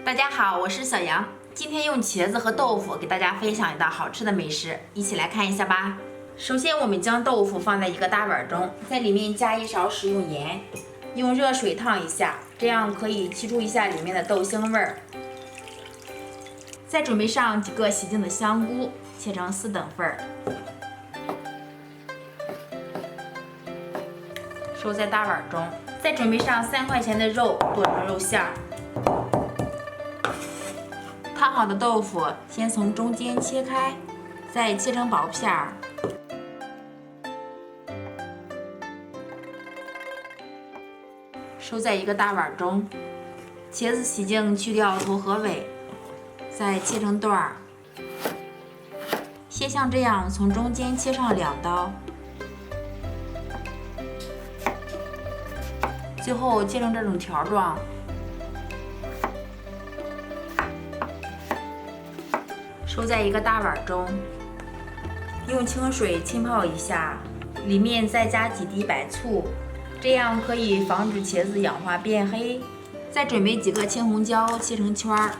大家好，我是小杨，今天用茄子和豆腐给大家分享一道好吃的美食，一起来看一下吧。首先，我们将豆腐放在一个大碗中，在里面加1勺食用盐，用热水烫一下，这样可以去除一下里面的豆腥味儿。再准备上几个洗净的香菇，切成4等份儿，收在大碗中。再准备上3块钱的肉，剁成肉馅儿。烫好的豆腐先从中间切开，再切成薄片儿。收在一个大碗中。茄子洗净，去掉头和尾，再切成段儿。先像这样从中间切上2刀，最后切成这种条状。收在一个大碗中，用清水浸泡一下，里面再加几滴白醋，这样可以防止茄子氧化变黑。再准备几个青红椒，切成圈儿，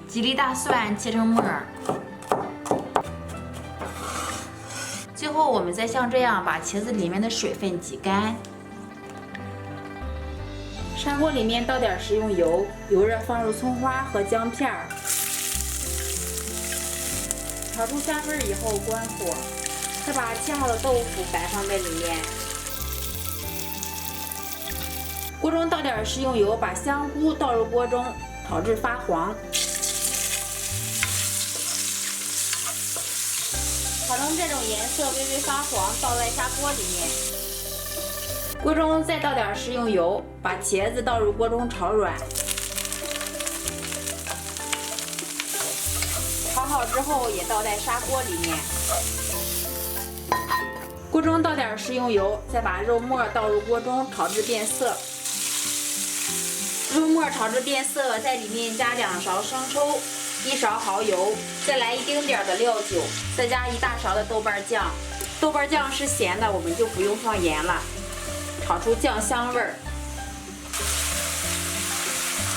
几粒大蒜切成末儿。最后我们再像这样把茄子里面的水分挤干。砂锅里面倒点食用油，油热放入葱花和姜片儿，炒出香味以后关火，再把切好的豆腐摆放在里面。锅中倒点食用油，把香菇倒入锅中，炒至发黄，炒成这种颜色微微发黄，倒在砂锅里面。锅中再倒点食用油，把茄子倒入锅中炒软。炒好之后也倒在砂锅里面。锅中倒点食用油，再把肉末倒入锅中炒至变色。肉末炒至变色，在里面加2勺生抽，1勺蚝油，再来一丁点的料酒，再加1大勺的豆瓣酱。豆瓣酱是咸的，我们就不用放盐了。炒出酱香味儿，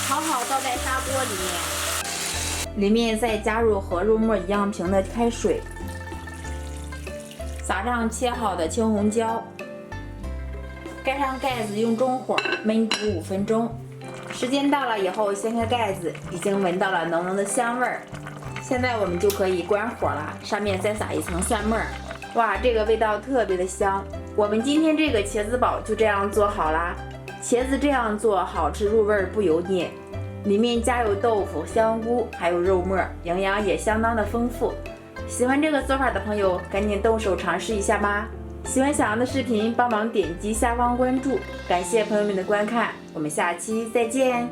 炒好倒在砂锅里面，里面再加入和肉末一样平的开水，撒上切好的青红椒，盖上盖子，用中火焖煮5分钟。时间到了以后，掀开盖子，已经闻到了浓浓的香味儿。现在我们就可以关火了，上面再撒一层蒜末儿。哇，这个味道特别的香。我们今天这个茄子煲就这样做好啦。茄子这样做好吃入味不油腻，里面加有豆腐、香菇还有肉末，营养也相当的丰富。喜欢这个做法的朋友赶紧动手尝试一下吧。喜欢小杨的视频帮忙点击下方关注，感谢朋友们的观看，我们下期再见。